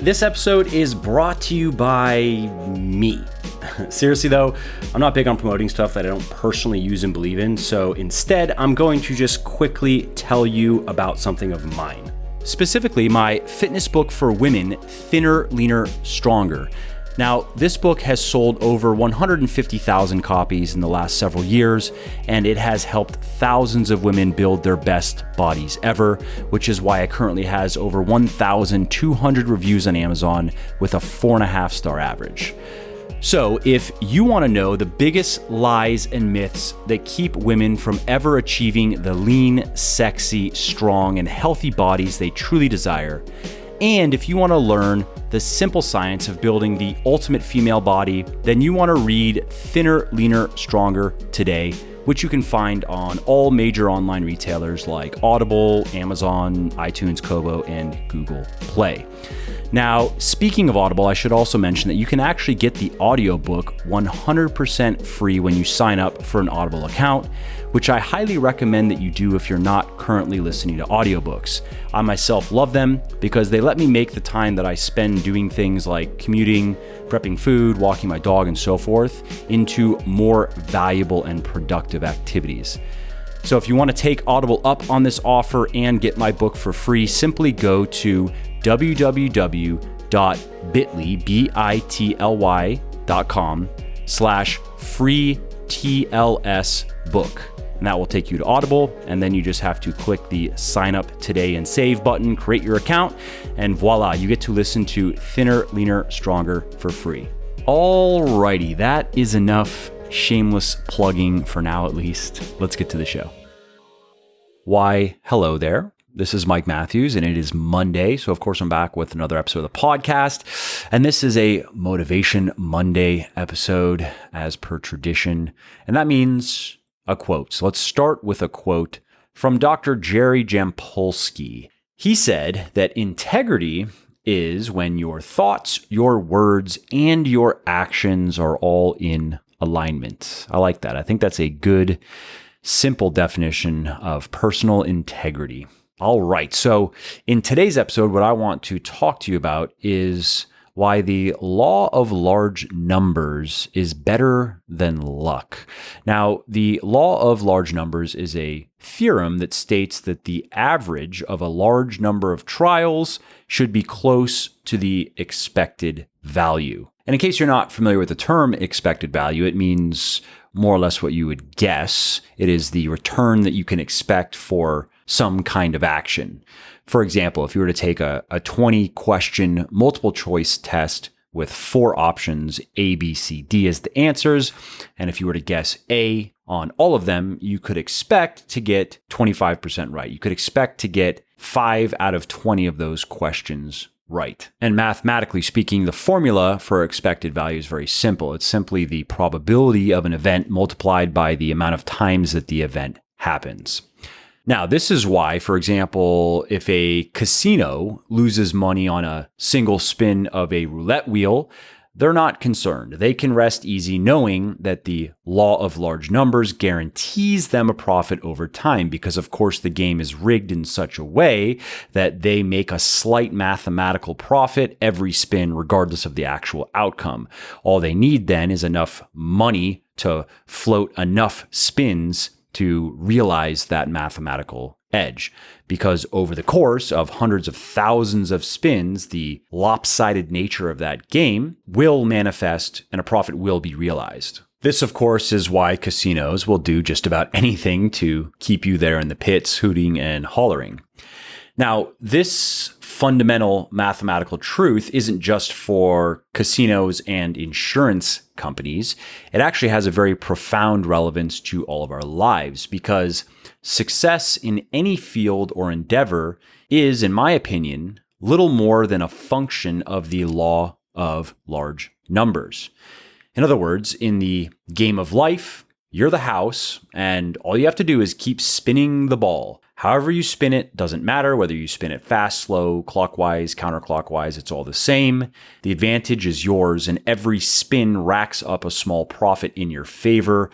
This episode is brought to you by me. Seriously though, I'm not big on promoting stuff that I don't personally use and believe in, so instead I'm going to just quickly tell you about something of mine. Specifically, my fitness book for women, Thinner, Leaner, Stronger. Now, this book has sold over 150,000 copies in the last several years, and it has helped thousands of women build their best bodies ever, which is why it currently has over 1,200 reviews on Amazon with a 4.5-star average. So if you want to know the biggest lies and myths that keep women from ever achieving the lean, sexy, strong, and healthy bodies they truly desire, and if you want to learn the simple science of building the ultimate female body, then you want to read Thinner, Leaner, Stronger today, which you can find on all major online retailers like Audible, Amazon, iTunes, Kobo, and Google Play. Now, speaking of Audible, I should also mention that you can actually get the audiobook 100% free when you sign up for an Audible account, which I highly recommend that you do if you're not currently listening to audiobooks. I myself love them because they let me make the time that I spend doing things like commuting, prepping food, walking my dog, and so forth into more valuable and productive activities. So if you want to take Audible up on this offer and get my book for free, simply go to www.bitly.com/free TLS book. And that will take you to Audible, and then you just have to click the sign up today and save button, create your account, and voila, you get to listen to Thinner, Leaner, Stronger for free. Alrighty, that is enough shameless plugging for now at least. Let's get to the show. Why, hello there. This is Mike Matthews, and it is Monday. So, of course, I'm back with another episode of the podcast. And this is a Motivation Monday episode, as per tradition. And that means a quote. So let's start with a quote from Dr. Jerry Jampolsky. He said that integrity is when your thoughts, your words, and your actions are all in alignment. I like that. I think that's a good, simple definition of personal integrity. All right. So in today's episode, what I want to talk to you about is why the law of large numbers is better than luck. Now, the law of large numbers is a theorem that states that the average of a large number of trials should be close to the expected value. And in case you're not familiar with the term expected value, it means more or less what you would guess. It is the return that you can expect for some kind of action. For example, if you were to take a 20-question multiple choice test with 4 options, A, B, C, D as the answers, and if you were to guess A on all of them, you could expect to get 25% right. You could expect to get 5 out of 20 of those questions right. And mathematically speaking, the formula for expected value is very simple. It's simply the probability of an event multiplied by the amount of times that the event happens. Now, this is why, for example, if a casino loses money on a single spin of a roulette wheel, they're not concerned. They can rest easy knowing that the law of large numbers guarantees them a profit over time because, of course, the game is rigged in such a way that they make a slight mathematical profit every spin regardless of the actual outcome. All they need then is enough money to float enough spins to realize that mathematical edge. Because over the course of hundreds of thousands of spins, the lopsided nature of that game will manifest and a profit will be realized. This, of course, is why casinos will do just about anything to keep you there in the pits, hooting and hollering. Now, this fundamental mathematical truth isn't just for casinos and insurance companies. It actually has a very profound relevance to all of our lives because success in any field or endeavor is, in my opinion, little more than a function of the law of large numbers. In other words, in the game of life, you're the house, and all you have to do is keep spinning the ball. However you spin it, doesn't matter whether you spin it fast, slow, clockwise, counterclockwise, it's all the same. The advantage is yours, and every spin racks up a small profit in your favor,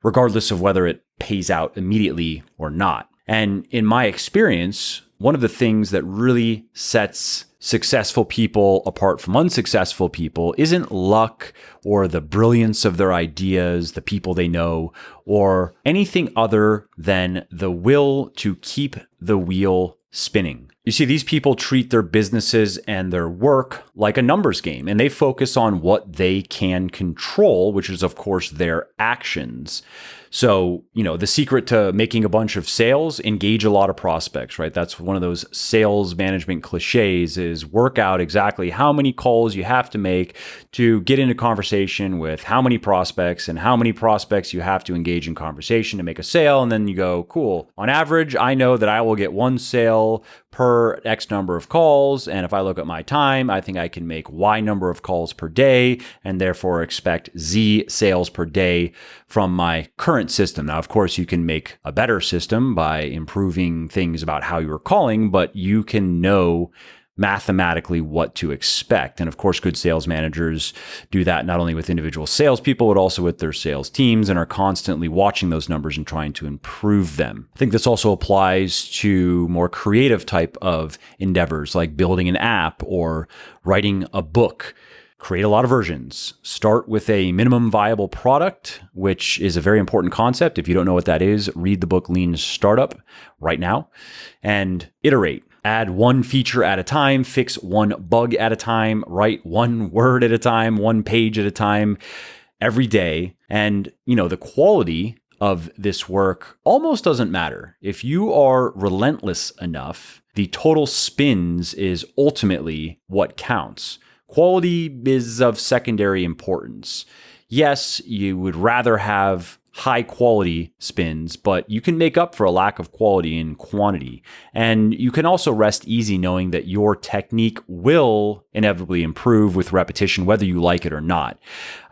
regardless of whether it pays out immediately or not. And in my experience, one of the things that really sets successful people apart from unsuccessful people isn't luck or the brilliance of their ideas, the people they know, or anything other than the will to keep the wheel spinning. You see, these people treat their businesses and their work like a numbers game, and they focus on what they can control, which is, of course, their actions. So, the secret to making a bunch of sales, engage a lot of prospects, right? That's one of those sales management cliches is work out exactly how many calls you have to make to get into conversation with how many prospects and how many prospects you have to engage in conversation to make a sale. And then you go, cool. On average, I know that I will get one sale per X number of calls. And if I look at my time, I think I can make Y number of calls per day and therefore expect Z sales per day from my current system. Now, of course, you can make a better system by improving things about how you are calling, but you can know mathematically what to expect. And of course, good sales managers do that not only with individual salespeople, but also with their sales teams and are constantly watching those numbers and trying to improve them. I think this also applies to more creative type of endeavors like building an app or writing a book. Create a lot of versions. Start with a minimum viable product, which is a very important concept. If you don't know what that is, read the book Lean Startup right now and iterate. Add one feature at a time, fix one bug at a time, write one word at a time, one page at a time every day. And, the quality of this work almost doesn't matter. If you are relentless enough, the total spins is ultimately what counts. Quality is of secondary importance. Yes, you would rather have high quality spins, but you can make up for a lack of quality in quantity. And you can also rest easy knowing that your technique will inevitably improve with repetition, whether you like it or not.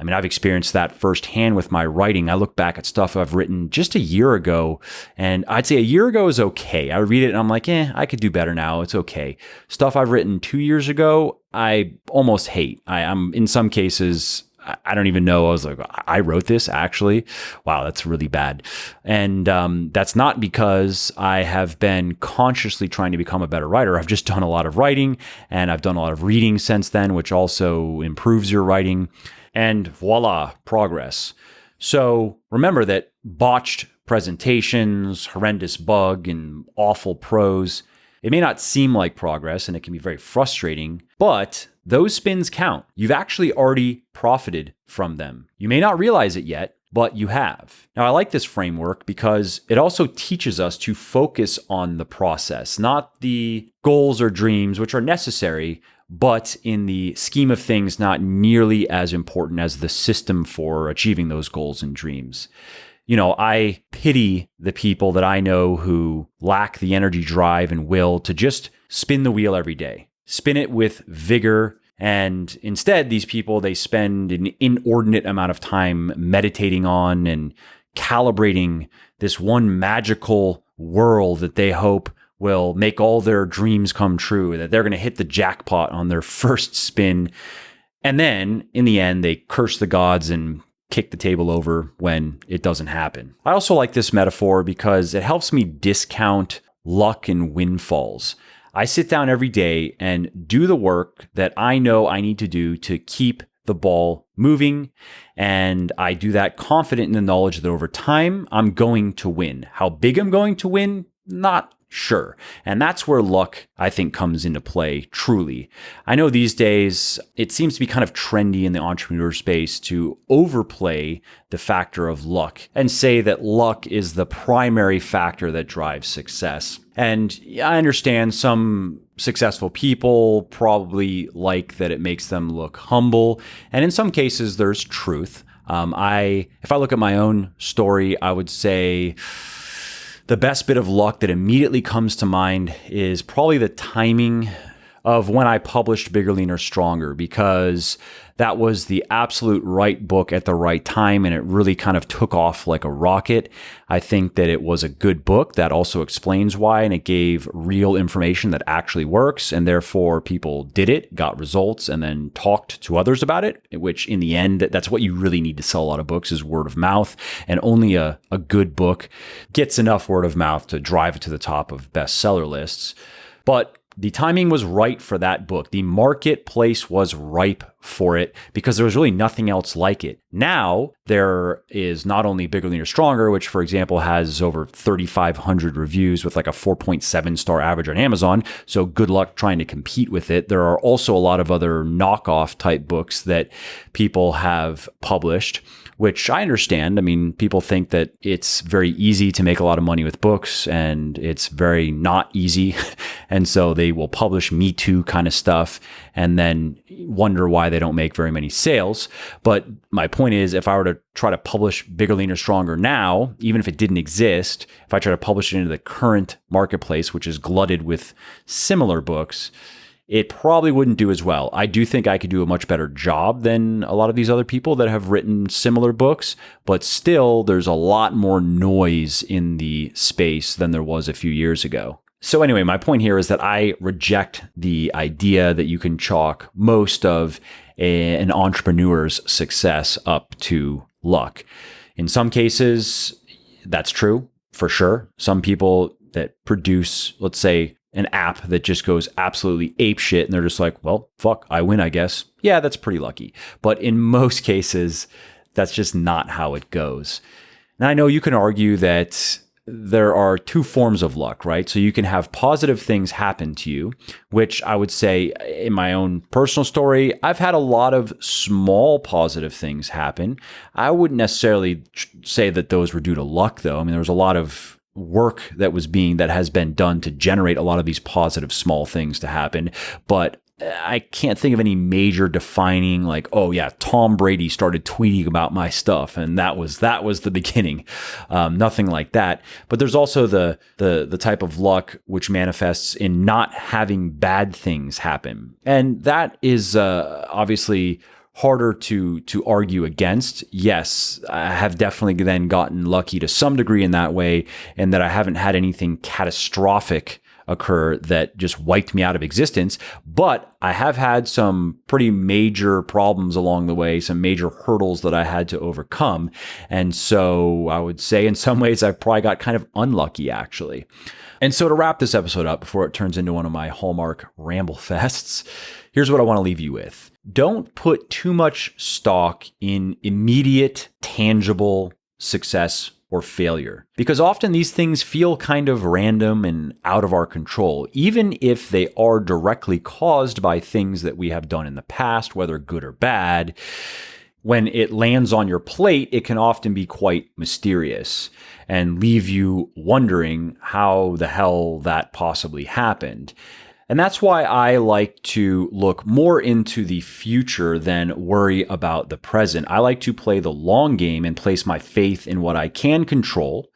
I mean, I've experienced that firsthand with my writing. I look back at stuff I've written just a year ago, and I'd say a year ago is okay. I read it and I'm like, I could do better now. It's okay. Stuff I've written 2 years ago, I almost hate. I'm in some cases, I don't even know. I was like, I wrote this actually. Wow, that's really bad. And that's not because I have been consciously trying to become a better writer. I've just done a lot of writing and I've done a lot of reading since then, which also improves your writing. And voila, progress. So remember that botched presentations, horrendous bug, and awful prose, it may not seem like progress and it can be very frustrating, but those spins count. You've actually already profited from them. You may not realize it yet, but you have. Now, I like this framework because it also teaches us to focus on the process, not the goals or dreams, which are necessary, but in the scheme of things, not nearly as important as the system for achieving those goals and dreams. I pity the people that I know who lack the energy, drive, and will to just spin the wheel every day. Spin it with vigor. And instead, these people, they spend an inordinate amount of time meditating on and calibrating this one magical whirl that they hope will make all their dreams come true, that they're going to hit the jackpot on their first spin. And then in the end, they curse the gods and kick the table over when it doesn't happen. I also like this metaphor because it helps me discount luck and windfalls. I sit down every day and do the work that I know I need to do to keep the ball moving. And I do that confident in the knowledge that over time, I'm going to win. How big I'm going to win? Not sure. And that's where luck, I think, comes into play truly. I know these days it seems to be kind of trendy in the entrepreneur space to overplay the factor of luck and say that luck is the primary factor that drives success. And I understand some successful people probably like that it makes them look humble. And in some cases, there's truth. If I look at my own story, I would say the best bit of luck that immediately comes to mind is probably the timing of when I published Bigger, Leaner, Stronger, because that was the absolute right book at the right time, and it really kind of took off like a rocket. I think that it was a good book that also explains why, and it gave real information that actually works, and therefore people did it, got results, and then talked to others about it, which in the end, that's what you really need to sell a lot of books is word of mouth, and only a good book gets enough word of mouth to drive it to the top of bestseller lists. But the timing was right for that book. The marketplace was ripe for it because there was really nothing else like it. Now there is not only Bigger, Leaner, Stronger, which for example has over 3,500 reviews with like a 4.7 star average on Amazon. So good luck trying to compete with it. There are also a lot of other knockoff type books that people have published, which I understand. I mean, people think that it's very easy to make a lot of money with books, and it's very not easy. And so they will publish Me Too kind of stuff and then wonder why they don't make very many sales. But my point is, if I were to try to publish Bigger, Leaner, Stronger now, even if it didn't exist, if I try to publish it into the current marketplace, which is glutted with similar books, it probably wouldn't do as well. I do think I could do a much better job than a lot of these other people that have written similar books, but still there's a lot more noise in the space than there was a few years ago. So anyway, my point here is that I reject the idea that you can chalk most of an entrepreneur's success up to luck. In some cases, that's true, for sure. Some people that produce, let's say, an app that just goes absolutely apeshit and they're just like, well, fuck, I win, I guess. Yeah, that's pretty lucky. But in most cases, that's just not how it goes. Now, I know you can argue that there are two forms of luck, right? So you can have positive things happen to you, which I would say in my own personal story, I've had a lot of small positive things happen. I wouldn't necessarily say that those were due to luck, though. I mean, there was a lot of work that has been done to generate a lot of these positive small things to happen. But I can't think of any major defining like, oh yeah, Tom Brady started tweeting about my stuff and that was the beginning. Nothing like that. But there's also the type of luck which manifests in not having bad things happen. And that is obviously harder to argue against. Yes, I have definitely then gotten lucky to some degree in that way, and that I haven't had anything catastrophic occur that just wiped me out of existence. But I have had some pretty major problems along the way, some major hurdles that I had to overcome. And so I would say in some ways I probably got kind of unlucky, actually. And so to wrap this episode up before it turns into one of my hallmark ramble fests, here's what I want to leave you with. Don't put too much stock in immediate, tangible success or failure, because often these things feel kind of random and out of our control, even if they are directly caused by things that we have done in the past, whether good or bad. When it lands on your plate, it can often be quite mysterious and leave you wondering how the hell that possibly happened. And that's why I like to look more into the future than worry about the present. I like to play the long game and place my faith in what I can control,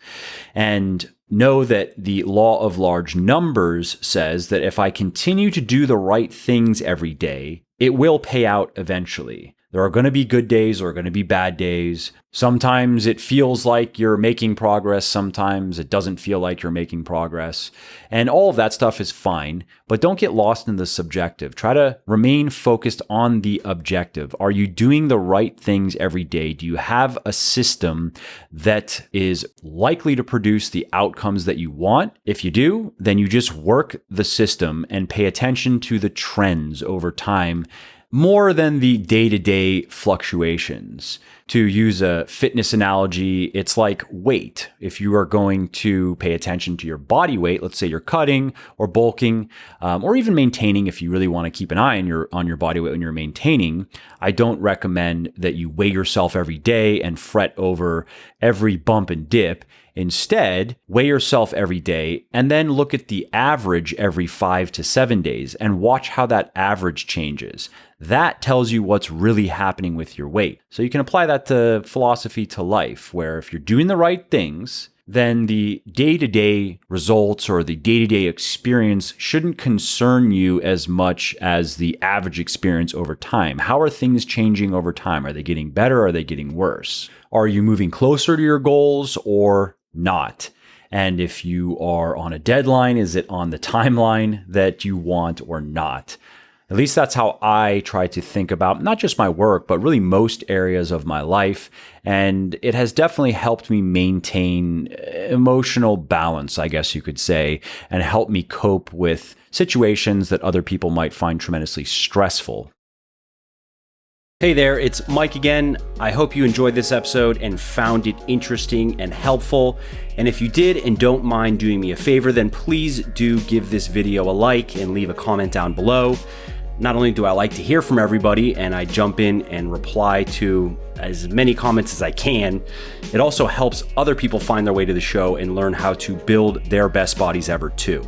and know that the law of large numbers says that if I continue to do the right things every day, it will pay out eventually. There are going to be good days, there are going to be bad days. Sometimes it feels like you're making progress. Sometimes it doesn't feel like you're making progress. And all of that stuff is fine, but don't get lost in the subjective. Try to remain focused on the objective. Are you doing the right things every day? Do you have a system that is likely to produce the outcomes that you want? If you do, then you just work the system and pay attention to the trends over time, more than the day-to-day fluctuations. To use a fitness analogy, it's like weight. If you are going to pay attention to your body weight, let's say you're cutting or bulking, or even maintaining, if you really want to keep an eye on your body weight when you're maintaining, I don't recommend that you weigh yourself every day and fret over every bump and dip. Instead, weigh yourself every day and then look at the average every 5 to 7 days and watch how that average changes. That tells you what's really happening with your weight. So you can apply that to philosophy to life, where if you're doing the right things, then the day-to-day results or the day-to-day experience shouldn't concern you as much as the average experience over time. How are things changing over time? Are they getting better? Are they getting worse? Are you moving closer to your goals or not? And if you are on a deadline, is it on the timeline that you want or not? At least that's how I try to think about not just my work, but really most areas of my life. And it has definitely helped me maintain emotional balance, I guess you could say, and help me cope with situations that other people might find tremendously stressful. Hey there, it's Mike again. I hope you enjoyed this episode and found it interesting and helpful. And if you did and don't mind doing me a favor, then please do give this video a like and leave a comment down below. Not only do I like to hear from everybody and I jump in and reply to as many comments as I can, it also helps other people find their way to the show and learn how to build their best bodies ever too.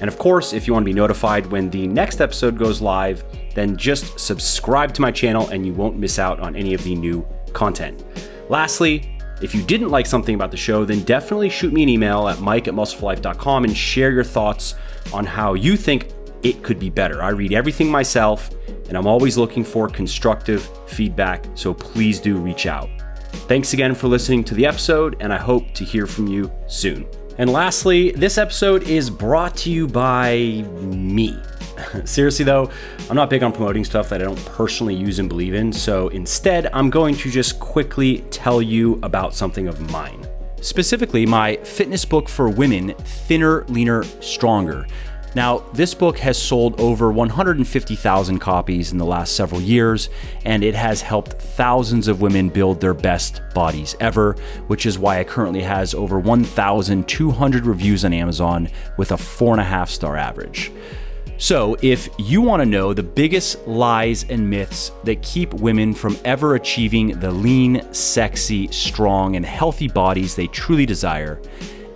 And of course, if you want to be notified when the next episode goes live, then just subscribe to my channel and you won't miss out on any of the new content. Lastly, if you didn't like something about the show, then definitely shoot me an email at mike@muscleforlife.com and share your thoughts on how you think it could be better. I read everything myself and I'm always looking for constructive feedback, so please do reach out. Thanks again for listening to the episode, and I hope to hear from you soon. And lastly, this episode is brought to you by me. Seriously though, I'm not big on promoting stuff that I don't personally use and believe in, so instead I'm going to just quickly tell you about something of mine. Specifically, my fitness book for women, Thinner, Leaner, Stronger. Now, this book has sold over 150,000 copies in the last several years, and it has helped thousands of women build their best bodies ever, which is why it currently has over 1,200 reviews on Amazon with a 4.5-star average. So, if you want to know the biggest lies and myths that keep women from ever achieving the lean, sexy, strong, and healthy bodies they truly desire,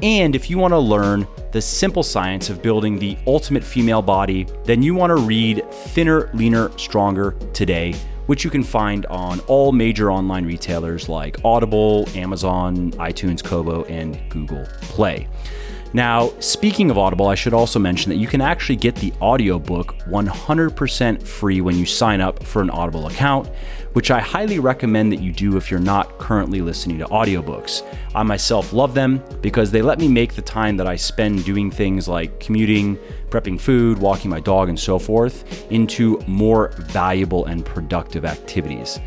and if you want to learn the simple science of building the ultimate female body, then you want to read Thinner, Leaner, Stronger today, which you can find on all major online retailers like Audible, Amazon, iTunes, Kobo, and Google Play. Now, speaking of Audible, I should also mention that you can actually get the audiobook 100% free when you sign up for an Audible account, which I highly recommend that you do if you're not currently listening to audiobooks. I myself love them because they let me make the time that I spend doing things like commuting, prepping food, walking my dog, and so forth into more valuable and productive activities.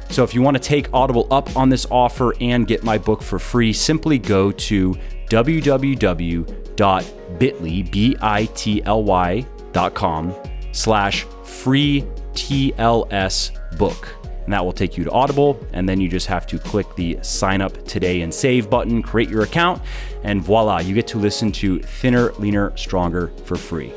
So if you want to take Audible up on this offer and get my book for free, simply go to www.bitly.com/free TLS book. And that will take you to Audible, and then you just have to click the sign up today and save button, create your account, and voila, you get to listen to Thinner, Leaner, Stronger for free.